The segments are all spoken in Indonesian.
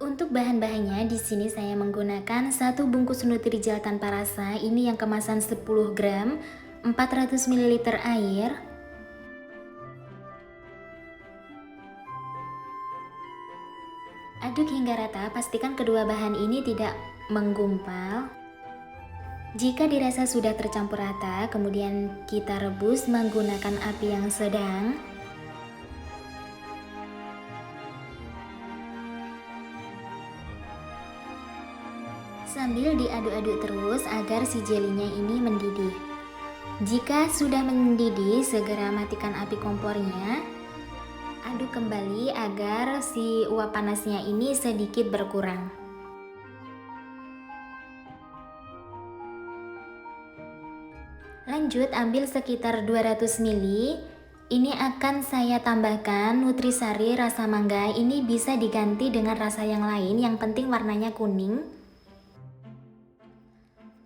Untuk bahan-bahannya di sini saya menggunakan satu bungkus Nutrijel tanpa rasa, ini yang kemasan 10 gram, 400 ml air, aduk hingga rata, pastikan kedua bahan ini tidak menggumpal. Jika dirasa sudah tercampur rata, kemudian kita rebus menggunakan api yang sedang. Sambil diaduk-aduk terus agar si jelinya ini mendidih. Jika sudah mendidih, segera matikan api kompornya. Aduk kembali agar si uap panasnya ini sedikit berkurang. Lanjut ambil sekitar 200 ml. Ini akan saya tambahkan Nutrisari rasa mangga. Ini bisa diganti dengan rasa yang lain, yang penting warnanya kuning.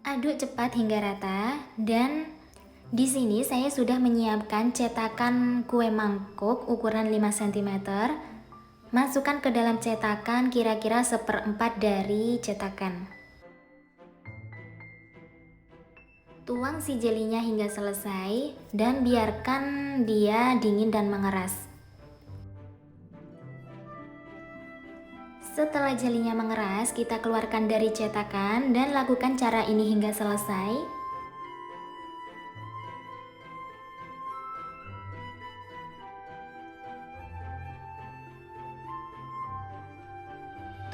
Aduk cepat hingga rata, dan di sini saya sudah menyiapkan cetakan kue mangkok ukuran 5 cm. Masukkan ke dalam cetakan kira-kira 1/4 dari cetakan. Tuang si jelinya hingga selesai dan biarkan dia dingin dan mengeras. Setelah jelinya mengeras, kita keluarkan dari cetakan dan lakukan cara ini hingga selesai.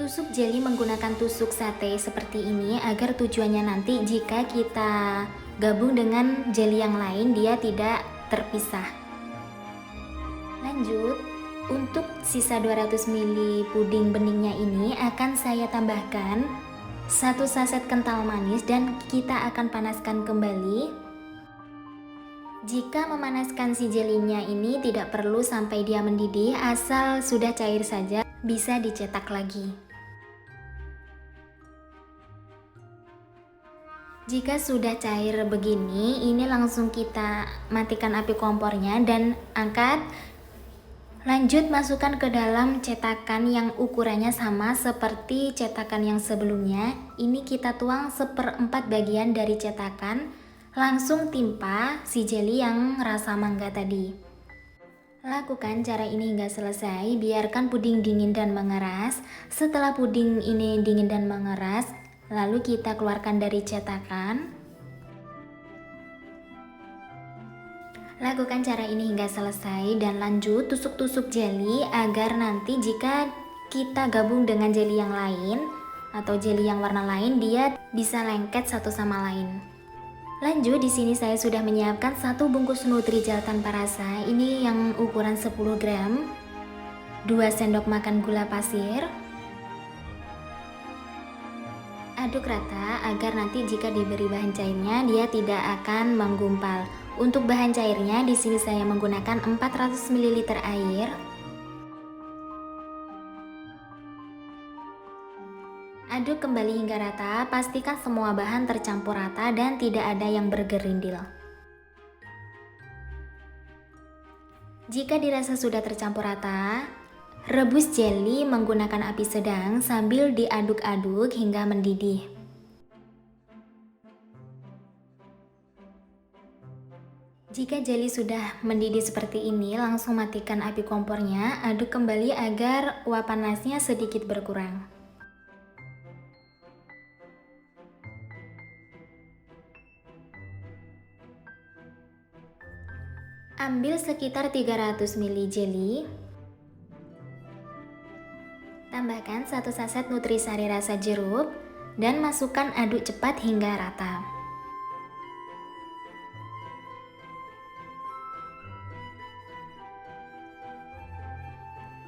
Tusuk jeli menggunakan tusuk sate seperti ini agar tujuannya nanti jika kita gabung dengan jeli yang lain dia tidak terpisah. Lanjut, untuk sisa 200 ml puding beningnya ini akan saya tambahkan 1 saset kental manis dan kita akan panaskan kembali. Jika memanaskan si jelinya ini tidak perlu sampai dia mendidih, asal sudah cair saja bisa dicetak lagi. Jika sudah cair begini, ini langsung kita matikan api kompornya dan angkat. Lanjut masukkan ke dalam cetakan yang ukurannya sama seperti cetakan yang sebelumnya. Ini kita tuang 1/4 bagian dari cetakan, langsung timpa si jeli yang rasa mangga tadi. Lakukan cara ini hingga selesai, biarkan puding dingin dan mengeras. Setelah puding ini dingin dan mengeras, lalu kita keluarkan dari cetakan. Lakukan cara ini hingga selesai dan lanjut tusuk-tusuk jeli agar nanti jika kita gabung dengan jeli yang lain atau jeli yang warna lain, dia bisa lengket satu sama lain. Lanjut, di sini saya sudah menyiapkan satu bungkus Nutrijel tanpa rasa. Ini yang ukuran 10 gram, 2 sendok makan gula pasir. Aduk rata agar nanti jika diberi bahan cairnya dia tidak akan menggumpal. Untuk bahan cairnya di sini saya menggunakan 400 ml air. Aduk kembali hingga rata, pastikan semua bahan tercampur rata dan tidak ada yang bergerindil. Jika dirasa sudah tercampur rata, rebus jeli menggunakan api sedang sambil diaduk-aduk hingga mendidih. Jika jeli sudah mendidih seperti ini, langsung matikan api kompornya, aduk kembali agar uap panasnya sedikit berkurang. Ambil sekitar 300 ml jeli. Tambahkan 1 saset Nutrisari rasa jeruk dan masukkan aduk cepat hingga rata.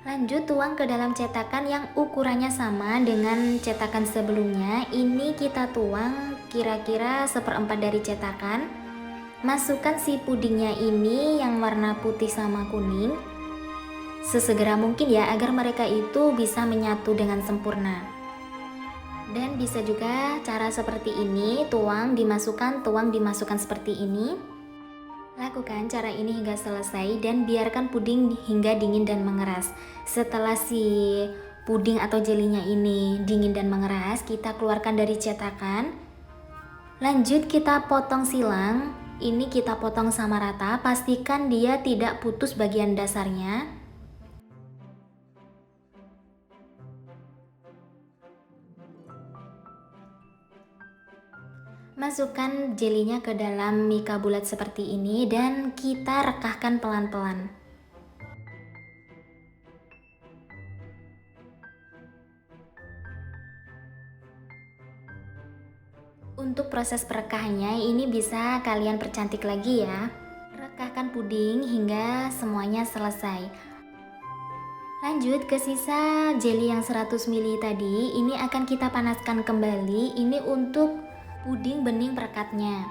Lanjut tuang ke dalam cetakan yang ukurannya sama dengan cetakan sebelumnya. Ini kita tuang kira-kira 1/4 dari cetakan. Masukkan si pudingnya ini yang warna putih sama kuning sesegera mungkin ya, agar mereka itu bisa menyatu dengan sempurna. Dan bisa juga cara seperti ini, tuang dimasukkan seperti ini. Lakukan cara ini hingga selesai dan biarkan puding hingga dingin dan mengeras. Setelah si puding atau jelinya ini dingin dan mengeras, kita keluarkan dari cetakan. Lanjut kita potong silang. Ini kita potong sama rata, pastikan dia tidak putus bagian dasarnya. Masukkan jelinya ke dalam mika bulat seperti ini dan kita rekahkan pelan-pelan. Untuk proses perekahannya ini bisa kalian percantik lagi ya. Rekahkan puding hingga semuanya selesai. Lanjut ke sisa jelly yang 100 ml tadi, ini akan kita panaskan kembali. Ini untuk puding bening perekatnya.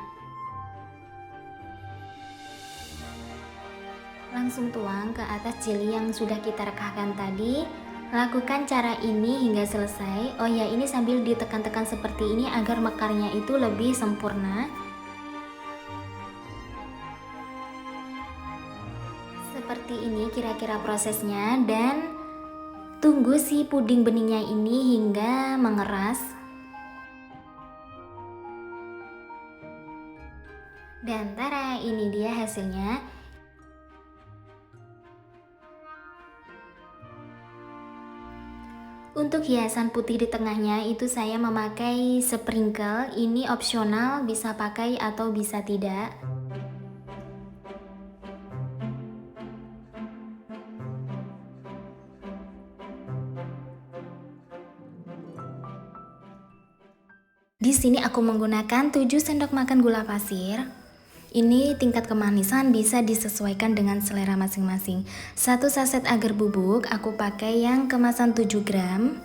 Langsung tuang ke atas jelly yang sudah kita rekahkan tadi. Lakukan cara ini hingga selesai. Oh ya, ini sambil ditekan-tekan seperti ini agar mekarnya itu lebih sempurna. Seperti ini kira-kira prosesnya, dan tunggu si puding beningnya ini hingga mengeras. Dan tara, ini dia hasilnya. Untuk hiasan putih di tengahnya itu saya memakai sprinkle. Ini opsional, bisa pakai atau bisa tidak. Di sini aku menggunakan 7 sendok makan gula pasir. Ini tingkat kemanisan bisa disesuaikan dengan selera masing-masing. 1 saset agar bubuk, aku pakai yang kemasan 7 gram.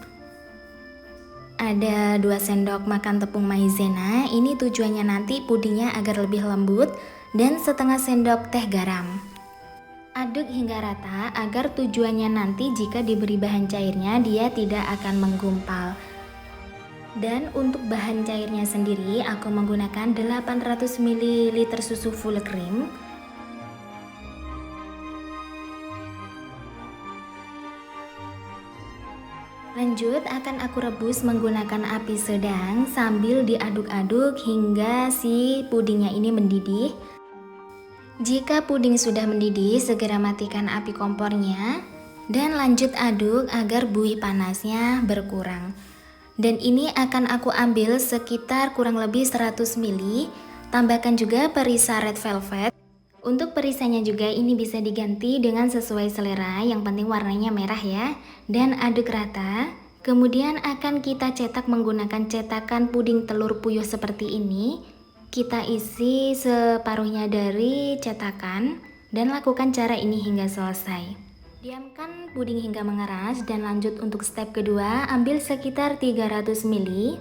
Ada 2 sendok makan tepung maizena, ini tujuannya nanti pudingnya agar lebih lembut, dan setengah sendok teh garam. Aduk hingga rata agar tujuannya nanti jika diberi bahan cairnya dia tidak akan menggumpal. Dan untuk bahan cairnya sendiri aku menggunakan 800 ml susu full cream. Lanjut akan aku rebus menggunakan api sedang sambil diaduk-aduk hingga si pudingnya ini mendidih. Jika puding sudah mendidih, segera matikan api kompornya dan lanjut aduk agar buih panasnya berkurang. Dan ini akan aku ambil sekitar kurang lebih 100 ml. Tambahkan juga perisa red velvet. Untuk perisanya juga ini bisa diganti dengan sesuai selera, yang penting warnanya merah ya. Dan aduk rata. Kemudian akan kita cetak menggunakan cetakan puding telur puyuh seperti ini. Kita isi separuhnya dari cetakan dan lakukan cara ini hingga selesai. Diamkan puding hingga mengeras dan lanjut untuk step kedua, ambil sekitar 300 ml.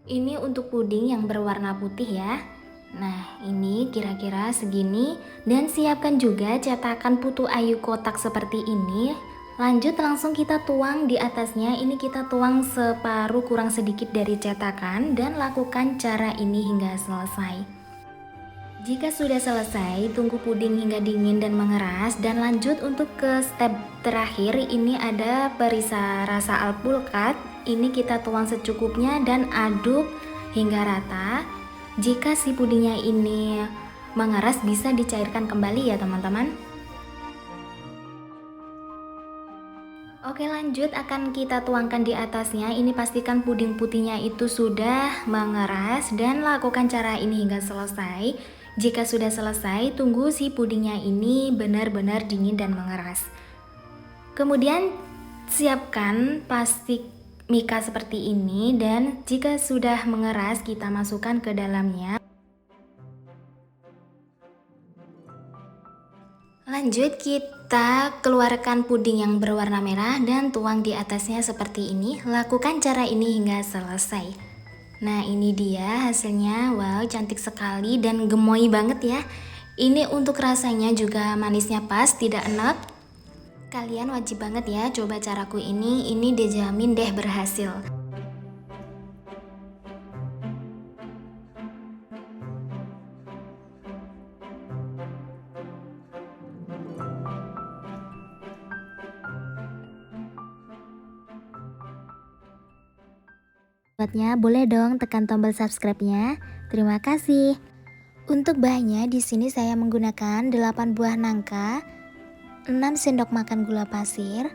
Ini untuk puding yang berwarna putih ya. Nah, ini kira-kira segini, dan siapkan juga cetakan putu ayu kotak seperti ini. Lanjut langsung kita tuang di atasnya. Ini kita tuang separuh kurang sedikit dari cetakan dan lakukan cara ini hingga selesai. Jika sudah selesai, tunggu puding hingga dingin dan mengeras dan lanjut untuk ke step terakhir. Ini ada perisa rasa alpukat. Ini kita tuang secukupnya dan aduk hingga rata. Jika si pudingnya ini mengeras bisa dicairkan kembali ya teman-teman. Oke, lanjut akan kita tuangkan di atasnya. Ini pastikan puding putihnya itu sudah mengeras dan lakukan cara ini hingga selesai. Jika sudah selesai, tunggu si pudingnya ini benar-benar dingin dan mengeras. Kemudian siapkan plastik mika seperti ini, dan jika sudah mengeras kita masukkan ke dalamnya. Lanjut kita keluarkan puding yang berwarna merah dan tuang di atasnya seperti ini. Lakukan cara ini hingga selesai. Nah, ini dia hasilnya. Wow, cantik sekali dan gemoy banget ya. Ini untuk rasanya juga manisnya pas, tidak enak. Kalian wajib banget ya coba caraku ini dijamin deh berhasil. sahabatnya, boleh dong tekan tombol subscribe-nya. Terima kasih. Untuk bahannya di sini saya menggunakan 8 buah nangka, 6 sendok makan gula pasir,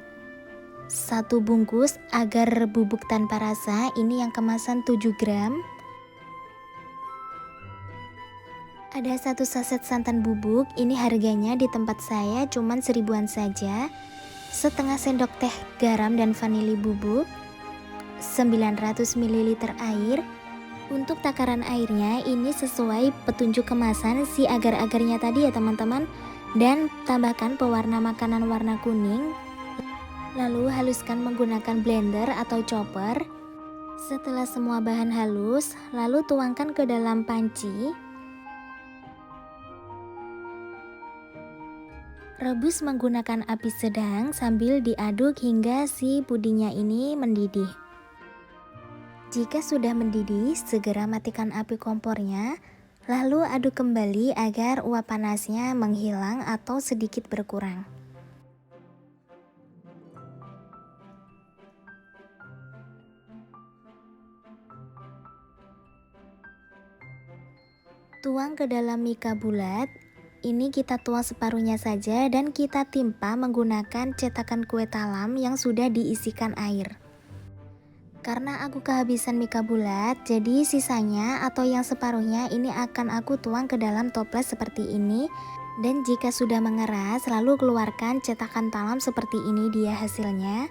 1 bungkus agar bubuk tanpa rasa, ini yang kemasan 7 gram. Ada 1 saset santan bubuk, ini harganya di tempat saya cuman 1000-an saja. Setengah sendok teh garam dan vanili bubuk, 900 ml air. Untuk takaran airnya ini sesuai petunjuk kemasan si agar-agarnya tadi ya teman-teman. Dan tambahkan pewarna makanan warna kuning. Lalu haluskan menggunakan blender atau chopper. Setelah semua bahan halus, lalu tuangkan ke dalam panci. Rebus menggunakan api sedang sambil diaduk hingga si pudingnya ini mendidih. Jika sudah mendidih, segera matikan api kompornya, lalu aduk kembali agar uap panasnya menghilang atau sedikit berkurang. Tuang ke dalam mika bulat, ini kita tuang separuhnya saja dan kita timpa menggunakan cetakan kue talam yang sudah diisikan air. Karena aku kehabisan mika bulat, jadi sisanya atau yang separuhnya ini akan aku tuang ke dalam toples seperti ini. Dan jika sudah mengeras, lalu keluarkan cetakan talam seperti ini dia hasilnya.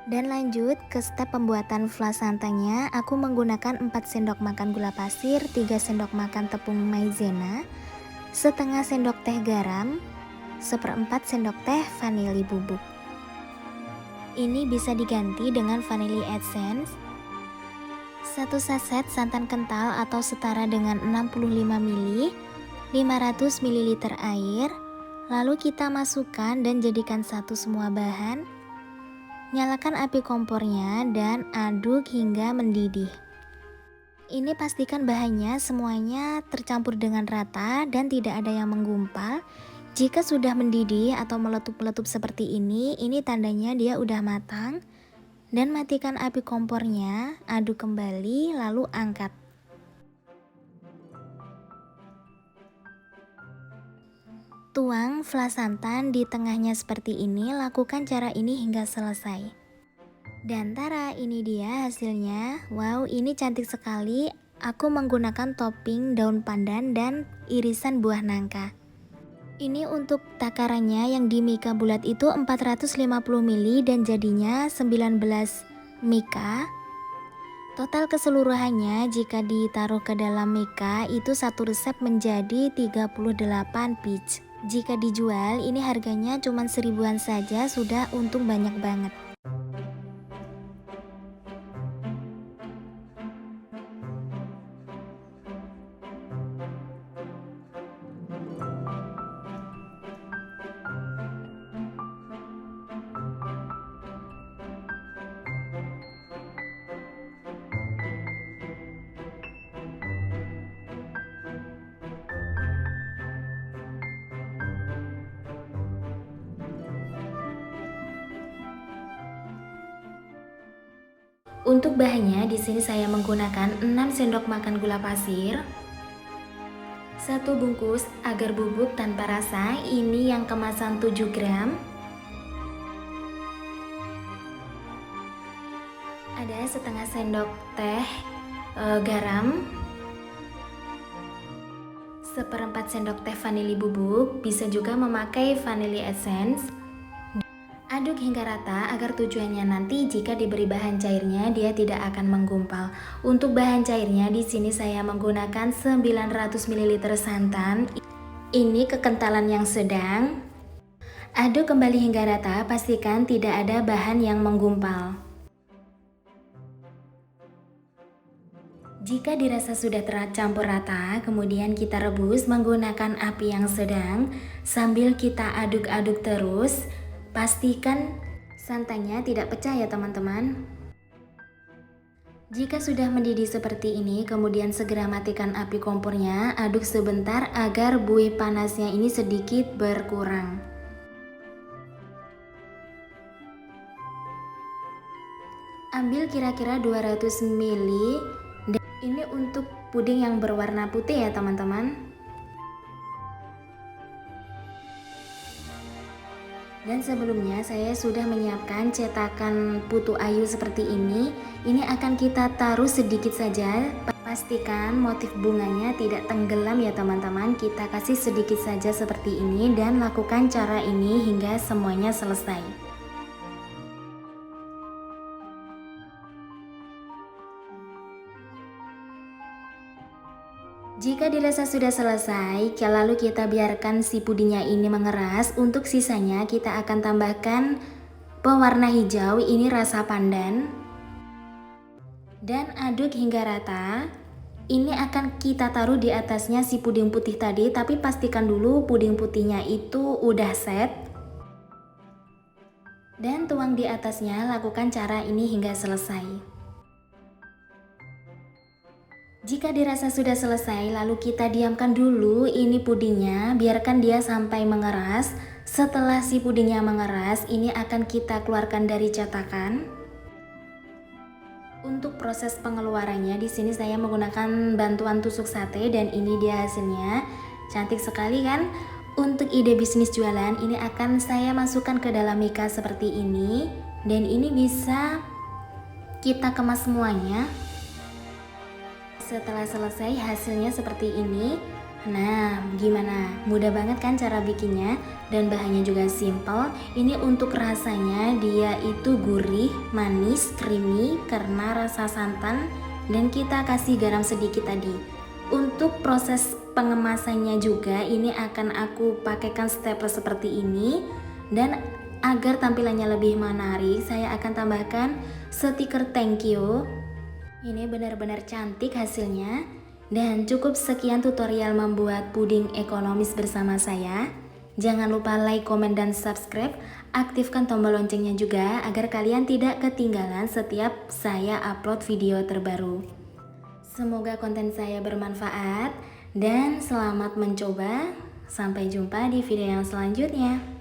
Dan lanjut ke step pembuatan flan santannya, aku menggunakan 4 sendok makan gula pasir, 3 sendok makan tepung maizena, setengah sendok teh garam, 1/4 sendok teh vanili bubuk. Ini bisa diganti dengan vanilla essence, 1 saset santan kental atau setara dengan 65 ml, 500 ml air, lalu kita masukkan dan jadikan satu semua bahan. Nyalakan api kompornya dan aduk hingga mendidih. Ini pastikan bahannya semuanya tercampur dengan rata dan tidak ada yang menggumpal. Jika sudah mendidih atau meletup-meletup seperti ini tandanya dia udah matang. Dan matikan api kompornya, aduk kembali lalu angkat. Tuang flan santan di tengahnya seperti ini, lakukan cara ini hingga selesai. Dan tara, ini dia hasilnya. Wow, ini cantik sekali. Aku menggunakan topping daun pandan dan irisan buah nangka. Ini untuk takarannya yang di mika bulat itu 450 ml dan jadinya 19 mika. Total keseluruhannya jika ditaruh ke dalam mika itu satu resep menjadi 38 piece. Jika dijual ini harganya cuma 1000-an saja, sudah untung banyak banget. Untuk bahannya di sini saya menggunakan 6 sendok makan gula pasir, 1 bungkus agar bubuk tanpa rasa, ini yang kemasan 7 gram. Ada setengah sendok teh garam, 1/4 sendok teh vanili bubuk, bisa juga memakai vanilla essence. Aduk hingga rata agar tujuannya nanti jika diberi bahan cairnya dia tidak akan menggumpal. Untuk bahan cairnya di sini saya menggunakan 900 ml santan. Ini kekentalan yang sedang. Aduk kembali hingga rata, pastikan tidak ada bahan yang menggumpal. Jika dirasa sudah tercampur rata, kemudian kita rebus menggunakan api yang sedang sambil kita aduk-aduk terus. Pastikan santannya tidak pecah ya teman-teman. Jika sudah mendidih seperti ini, kemudian segera matikan api kompornya, aduk sebentar agar buih panasnya ini sedikit berkurang. ambil kira-kira 200 ml. Dan ini untuk puding yang berwarna putih ya teman-teman. Dan sebelumnya saya sudah menyiapkan cetakan putu ayu seperti ini. Ini akan kita taruh sedikit saja. Pastikan motif bunganya tidak tenggelam ya teman-teman. Kita kasih sedikit saja seperti ini dan lakukan cara ini hingga semuanya selesai. Jika dirasa sudah selesai, lalu kita biarkan si pudingnya ini mengeras. Untuk sisanya kita akan tambahkan pewarna hijau, ini rasa pandan. Dan aduk hingga rata. Ini akan kita taruh di atasnya si puding putih tadi, tapi pastikan dulu puding putihnya itu udah set. Dan tuang di atasnya, lakukan cara ini hingga selesai. Jika dirasa sudah selesai, lalu kita diamkan dulu ini pudingnya, biarkan dia sampai mengeras. Setelah si pudingnya mengeras, ini akan kita keluarkan dari cetakan. Untuk proses pengeluarannya, di sini saya menggunakan bantuan tusuk sate dan ini dia hasilnya. Cantik sekali kan? Untuk ide bisnis jualan, ini akan saya masukkan ke dalam mika seperti ini. Dan ini bisa kita kemas semuanya. Setelah selesai hasilnya seperti ini. Nah, gimana? Mudah banget kan cara bikinnya? Dan bahannya juga simple. Ini untuk rasanya dia itu gurih, manis, creamy karena rasa santan. Dan kita kasih garam sedikit tadi. Untuk proses pengemasannya juga ini akan aku pakaikan stapler seperti ini. Dan agar tampilannya lebih menarik, saya akan tambahkan stiker thank you. Ini benar-benar cantik hasilnya. Dan cukup sekian tutorial membuat puding ekonomis bersama saya. Jangan lupa like, komen, dan subscribe. Aktifkan tombol loncengnya juga agar kalian tidak ketinggalan setiap saya upload video terbaru. Semoga konten saya bermanfaat dan selamat mencoba. Sampai jumpa di video yang selanjutnya.